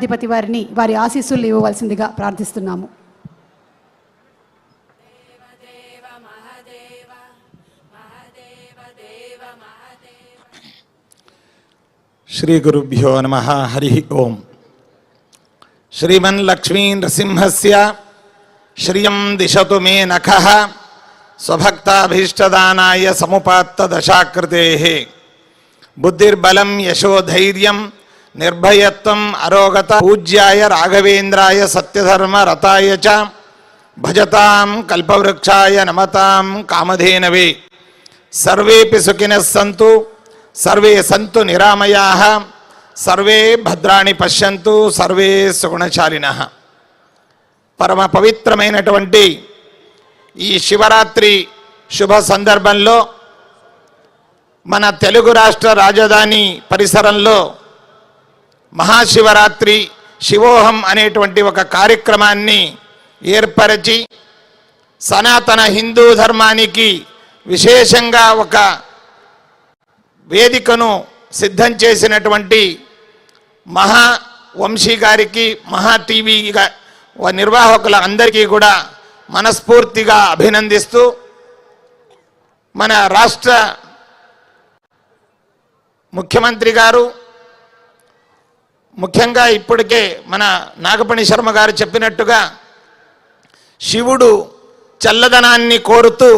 అధిపతి వారిని వారి ఆశీస్సులు ఇవ్వవలసిందిగా ప్రార్థిస్తున్నాము. శ్రీ గురుభ్యో నమః. హరి ఓం. శ్రీమన్ లక్ష్మీ నృసింహస్య శ్రియం దిశతు మే నఖః స్వభక్తాభీష్టదానాయ సముపాత్త దశాకృతేః బుద్ధిర్బలం యశోధైర్యం నిర్భయత్వం అరోగత పూజ్యాయ రాఘవేంద్రాయ సత్యధర్మ రతాయ చ భజతాం కల్పవృక్షాయ నమతాం కామధేనవే. సర్వేపి సుఖినః సంతు సర్వే సంతు నిరామయాః సర్వే భద్రాణి పశ్యంతు సర్వే సుగుణశాలినః. పరమ పవిత్రమైనటువంటి ఈ శివరాత్రి శుభ సందర్భంలో మన తెలుగు రాష్ట్ర రాజధాని పరిసరంలో మహాశివరాత్రి శివోహం అనేటువంటి ఒక కార్యక్రమాన్ని ఏర్పరిచి సనాతన హిందూ ధర్మానికి విశేషంగా ఒక వేదికను సిద్ధం చేసినటువంటి మహా వంశీ గారికి, మహా టీవీ నిర్వాహకుల అందరికీ కూడా మనస్ఫూర్తిగా అభినందిస్తూ, మన రాష్ట్ర ముఖ్యమంత్రి గారు ముఖ్యంగా ఇప్పటికే మన నాగపణి శర్మ గారు చెప్పినట్టుగా శివుడు చల్లదనాన్ని కోరుతూ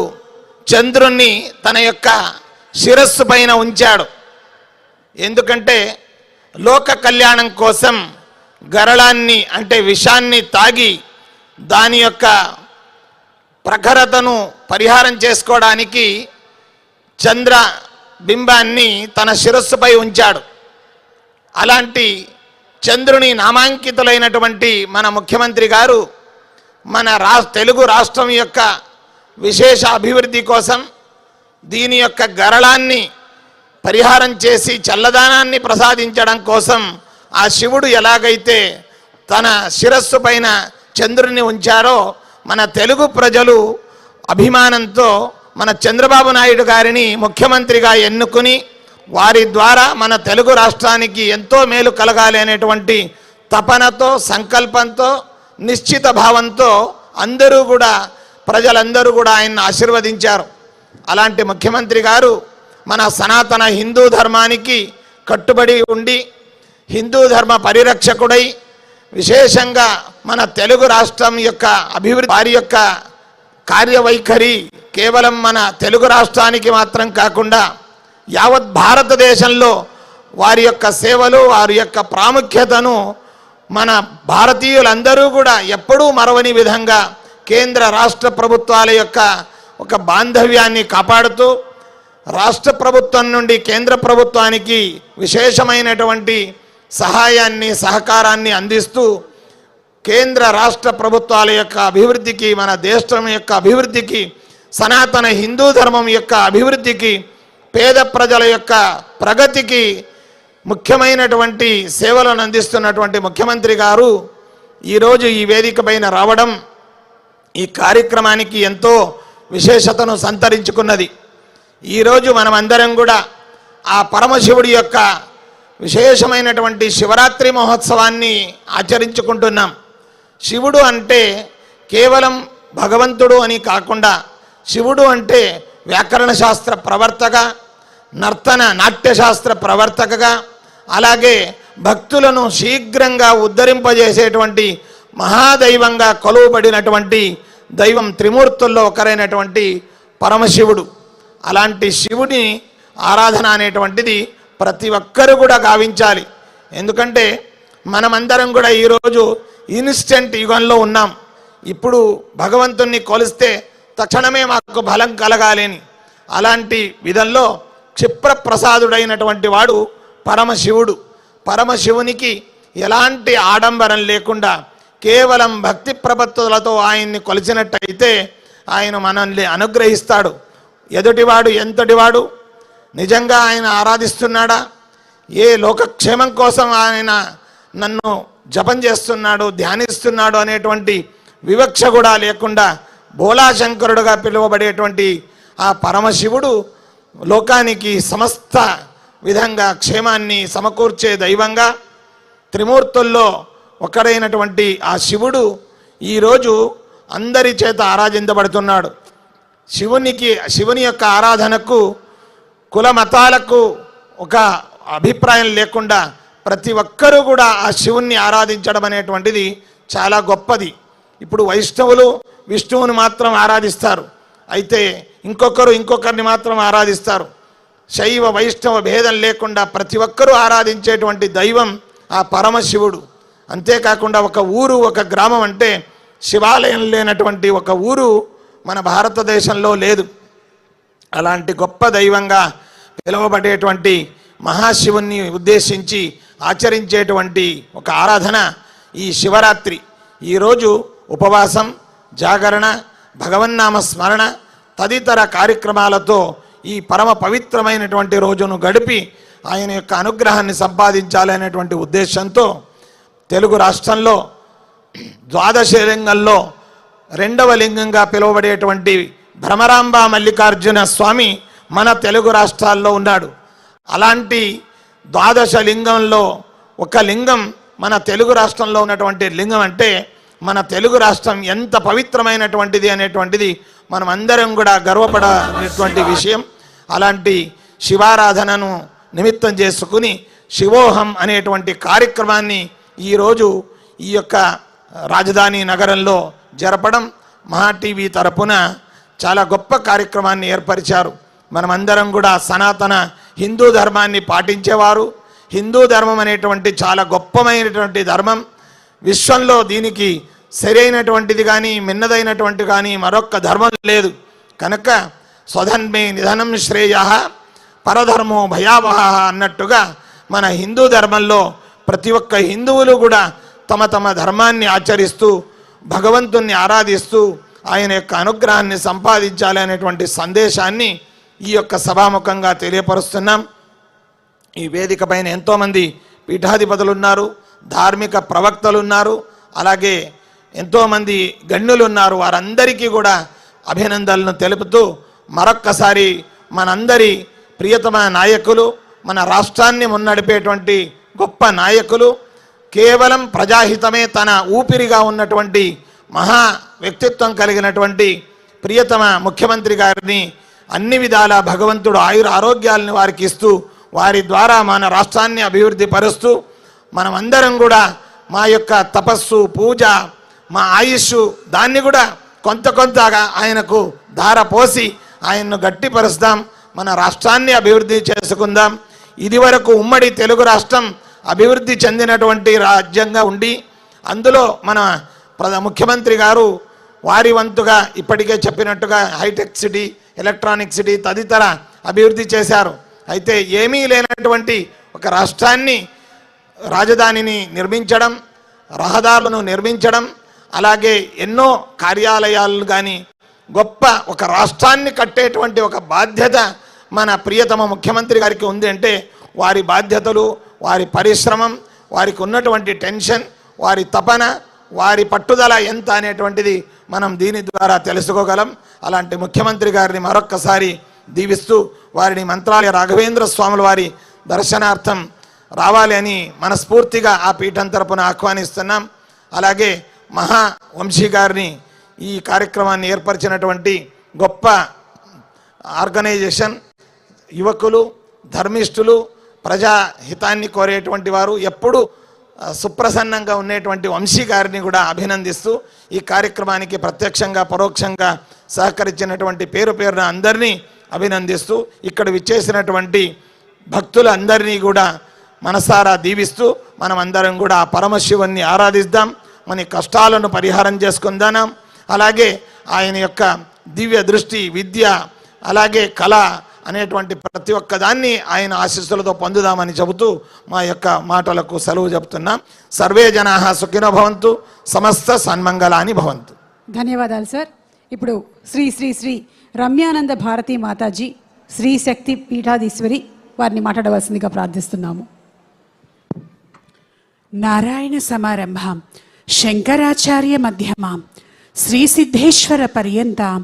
చంద్రుణ్ణి తన యొక్క శిరస్సు పైన ఉంచాడు. ఎందుకంటే లోక కళ్యాణం కోసం గరళాన్ని అంటే విషాన్ని తాగి దాని యొక్క ప్రఖరతను పరిహారం చేసుకోవడానికి చంద్ర బింబాన్ని తన శిరస్సుపై ఉంచాడు. అలాంటి చంద్రుని నామాంకితులైనటువంటి మన ముఖ్యమంత్రి గారు మన తెలుగు రాష్ట్రం యొక్క విశేష అభివృద్ధి కోసం దీని యొక్క గరళాన్ని పరిహారం చేసి చల్లదానాన్ని ప్రసాదించడం కోసం ఆ శివుడు ఎలాగైతే తన శిరస్సు పైన చంద్రుని ఉంచారో మన తెలుగు ప్రజలు అభిమానంతో మన చంద్రబాబు నాయుడు గారిని ముఖ్యమంత్రిగా ఎన్నుకుని వారి ద్వారా మన తెలుగు రాష్ట్రానికి ఎంతో మేలు కలగాలి అనేటువంటి తపనతో, సంకల్పంతో, నిశ్చిత భావంతో అందరూ కూడా ప్రజలందరూ కూడా ఆయన్ని ఆశీర్వదించారు. అలాంటి ముఖ్యమంత్రి గారు మన సనాతన హిందూ ధర్మానికి కట్టుబడి ఉండి హిందూ ధర్మ పరిరక్షకుడై విశేషంగా మన తెలుగు రాష్ట్రం యొక్క అభివృద్ధి, వారి యొక్క కార్యవైఖరి కేవలం మన తెలుగు రాష్ట్రానికి మాత్రం కాకుండా యావత్ భారతదేశంలో వారి యొక్క సేవలు, వారి యొక్క ప్రాముఖ్యతను మన భారతీయులందరూ కూడా ఎప్పుడూ మరవని విధంగా కేంద్ర రాష్ట్ర ప్రభుత్వాల యొక్క ఒక బాంధవ్యాన్ని కాపాడుతూ రాష్ట్ర ప్రభుత్వం నుండి కేంద్ర ప్రభుత్వానికి విశేషమైనటువంటి సహాయాన్ని, సహకారాన్ని అందిస్తూ కేంద్ర రాష్ట్ర ప్రభుత్వాల యొక్క అభివృద్ధికి, మన దేశం యొక్క అభివృద్ధికి, సనాతన హిందూ ధర్మం యొక్క అభివృద్ధికి, పేద ప్రజల యొక్క ప్రగతికి ముఖ్యమైనటువంటి సేవలను అందిస్తున్నటువంటి ముఖ్యమంత్రి గారు ఈరోజు ఈ వేదిక పైన రావడం ఈ కార్యక్రమానికి ఎంతో విశేషతను సంతరించుకున్నది. ఈరోజు మనమందరం కూడా ఆ పరమశివుడి యొక్క విశేషమైనటువంటి శివరాత్రి మహోత్సవాన్ని ఆచరించుకుంటున్నాం. శివుడు అంటే కేవలం భగవంతుడు అని కాకుండా శివుడు అంటే వ్యాకరణ శాస్త్ర ప్రవర్తక, నర్తన నాట్యశాస్త్ర ప్రవర్తకగా, అలాగే భక్తులను శీఘ్రంగా ఉద్ధరింపజేసేటువంటి మహాదైవంగా కొలువబడినటువంటి దైవం త్రిమూర్తుల్లో ఒకరైనటువంటి పరమశివుడు. అలాంటి శివుని ఆరాధన అనేటువంటిది ప్రతి ఒక్కరు కూడా గావించాలి. ఎందుకంటే మనమందరం కూడా ఈరోజు ఇన్స్టెంట్ యుగంలో ఉన్నాం. ఇప్పుడు భగవంతుణ్ణి కొలిస్తే తక్షణమే మాకు బలం కలగాలని, అలాంటి విధంలో క్షిప్రప్రసాదుడైనటువంటి వాడు పరమశివుడు. పరమశివునికి ఎలాంటి ఆడంబరం లేకుండా కేవలం భక్తి ప్రపత్తులతో ఆయన్ని కొలిచినట్టయితే ఆయన మనల్ని అనుగ్రహిస్తాడు. ఎదుటివాడు ఎంతటివాడు నిజంగా ఆయన ఆరాధిస్తున్నాడా, ఏ లోకక్షేమం కోసం ఆయన నన్ను జపం చేస్తున్నాడు, ధ్యానిస్తున్నాడు అనేటువంటి వివక్ష కూడా లేకుండా బోలాశంకరుడుగా పిలువబడేటువంటి ఆ పరమశివుడు లోకానికి సమస్త విధంగా క్షేమాన్ని సమకూర్చే దైవంగా త్రిమూర్తుల్లో ఒకడైనటువంటి ఆ శివుడు ఈరోజు అందరి చేత ఆరాధించబడుతున్నాడు. శివుని యొక్క ఆరాధనకు కుల మతాలకు ఒక అభిప్రాయం లేకుండా ప్రతి ఒక్కరూ కూడా ఆ శివుణ్ణి ఆరాధించడం అనేటువంటిది చాలా గొప్పది. ఇప్పుడు వైష్ణవులు విష్ణువుని మాత్రం ఆరాధిస్తారు, అయితే ఇంకొకరిని మాత్రం ఆరాధిస్తారు. శైవ వైష్ణవ భేదం లేకుండా ప్రతి ఒక్కరూ ఆరాధించేటువంటి దైవం ఆ పరమశివుడు. అంతేకాకుండా ఒక ఊరు, ఒక గ్రామం అంటే శివాలయం లేనటువంటి ఒక ఊరు మన భారతదేశంలో లేదు. అలాంటి గొప్ప దైవంగా పిలువబడేటువంటి మహాశివుణ్ణి ఉద్దేశించి ఆచరించేటువంటి ఒక ఆరాధన ఈ శివరాత్రి. ఈరోజు ఉపవాసం, జాగరణ, భగవన్నామ స్మరణ తదితర కార్యక్రమాలతో ఈ పరమ పవిత్రమైనటువంటి రోజును గడిపి ఆయన యొక్క అనుగ్రహాన్ని సంపాదించాలనేటువంటి ఉద్దేశంతో తెలుగు రాష్ట్రంలో ద్వాదశ లింగంలో రెండవ లింగంగా పిలువబడేటువంటి భ్రమరాంబ మల్లికార్జున స్వామి మన తెలుగు రాష్ట్రాల్లో ఉన్నాడు. అలాంటి ద్వాదశ లింగంలో ఒక లింగం మన తెలుగు రాష్ట్రంలో ఉన్నటువంటి లింగం అంటే మన తెలుగు రాష్ట్రం ఎంత పవిత్రమైనటువంటిది అనేటువంటిది మనం అందరం కూడా గర్వపడేటువంటి విషయం. అలాంటి శివారాధనను నిమిత్తం చేసుకుని శివోహం అనేటువంటి కార్యక్రమాన్ని ఈరోజు ఈ యొక్క రాజధాని నగరంలో జరపడం మహా టీవీ తరపున చాలా గొప్ప కార్యక్రమాన్ని ఏర్పరిచారు. మనమందరం కూడా సనాతన హిందూ ధర్మాన్ని పాటించేవారు. హిందూ ధర్మం అనేటువంటి చాలా గొప్పమైనటువంటి ధర్మం. విశ్వంలో దీనికి సరైనటువంటిది కానీ మిన్నదైనటువంటి కానీ మరొక్క ధర్మం లేదు. కనుక స్వధర్మే నిధనం శ్రేయ పరధర్మో భయావహ అన్నట్టుగా మన హిందూ ధర్మంలో ప్రతి ఒక్క హిందువులు కూడా తమ తమ ధర్మాన్ని ఆచరిస్తూ భగవంతుణ్ణి ఆరాధిస్తూ ఆయన యొక్క అనుగ్రహాన్ని సంపాదించాలి అనేటువంటి సందేశాన్ని ఈ యొక్క సభాముఖంగా తెలియపరుస్తున్నాం. ఈ వేదిక పైన ఎంతోమంది పీఠాధిపతులు ఉన్నారు, ధార్మిక ప్రవక్తలు ఉన్నారు, అలాగే ఎంతోమంది గణ్యులు ఉన్నారు. వారందరికీ కూడా అభినందనలు తెలుపుతూ మరొక్కసారి మనందరి ప్రియతమ నాయకులు, మన రాష్ట్రాన్ని మున్నడిపేటువంటి గొప్ప నాయకులు, కేవలం ప్రజాహితమే తన ఊపిరిగా ఉన్నటువంటి మహా వ్యక్తిత్వం కలిగినటువంటి ప్రియతమ ముఖ్యమంత్రి గారిని అన్ని విధాల భగవంతుడు ఆయుర ఆరోగ్యాలను వారికి ఇస్తూ వారి ద్వారా మన రాష్ట్రాన్ని అభివృద్ధి పరుస్తూ మనమందరం కూడా మా యొక్క తపస్సు, పూజ, మా ఆయుష్ దాన్ని కూడా కొంతగా ఆయనకు ధార పోసి ఆయన్ను గట్టిపరుస్తాం. మన రాష్ట్రాన్ని అభివృద్ధి చేసుకుందాం. ఇదివరకు ఉమ్మడి తెలుగు రాష్ట్రం అభివృద్ధి చెందినటువంటి రాజ్యంగా ఉండి అందులో మన ముఖ్యమంత్రి గారు వారి వంతుగా ఇప్పటికే చెప్పినట్టుగా హైటెక్ సిటీ, ఎలక్ట్రానిక్ సిటీ తదితర అభివృద్ధి చేశారు. అయితే ఏమీ లేనటువంటి ఒక రాష్ట్రాన్ని రాజధానిని నిర్మించడం, రహదారులను నిర్మించడం, అలాగే ఎన్నో కార్యాలయాలు కానీ గొప్ప ఒక రాష్ట్రాన్ని కట్టేటువంటి ఒక బాధ్యత మన ప్రియతమ ముఖ్యమంత్రి గారికి ఉంది. అంటే వారి బాధ్యతలు, వారి పరిశ్రమం, వారికి ఉన్నటువంటి టెన్షన్, వారి తపన, వారి పట్టుదల ఎంత అనేటువంటిది మనం దీని ద్వారా తెలుసుకోగలం. అలాంటి ముఖ్యమంత్రి గారిని మరొక్కసారి దీవిస్తూ వారిని మంత్రాలయ రాఘవేంద్ర స్వాముల వారి దర్శనార్థం రావాలి అని మనస్ఫూర్తిగా ఆ పీఠం తరపున ఆహ్వానిస్తున్నాం. అలాగే మహావంశీ గారిని ఈ కార్యక్రమాన్ని ఏర్పరిచినటువంటి గొప్ప ఆర్గనైజేషన్, యువకులు, ధర్మిష్ఠులు, ప్రజాహితాన్ని కోరేటువంటి వారు, ఎప్పుడు సుప్రసన్నంగా ఉండేటువంటి వంశీ గారిని కూడా అభినందిస్తూ ఈ కార్యక్రమానికి ప్రత్యక్షంగా పరోక్షంగా సహకరించినటువంటి పేరున అందరినీ అభినందిస్తూ ఇక్కడ విచ్చేసినటువంటి భక్తులందరినీ కూడా మనసారా దీవిస్తూ మనం అందరం కూడా ఆ పరమశివుణ్ణి ఆరాధిద్దాం, మన కష్టాలను పరిహారం చేసుకుందాం. అలాగే ఆయన యొక్క దివ్య దృష్టి, విద్య, అలాగే కళ అనేటువంటి ప్రతి ఒక్క దాన్ని ఆయన ఆశీస్సులతో పొందుదామని చెబుతూ మా యొక్క మాటలకు సెలవు చెబుతున్నాం. సర్వే జనాః సుఖినో భవంతు, సమస్త సన్మంగళాని భవంతు. ధన్యవాదాలు సార్. ఇప్పుడు శ్రీ శ్రీ శ్రీ రమ్యానంద భారతీ మాతాజీ శ్రీ శక్తి పీఠాధీశ్వరి వారిని మాట్లాడవలసిందిగా ప్రార్థిస్తున్నాము. నారాయణ సమారంభాం శంకరాచార్య మధ్యమాం శ్రీ సిద్ధేశ్వర పర్యంతాం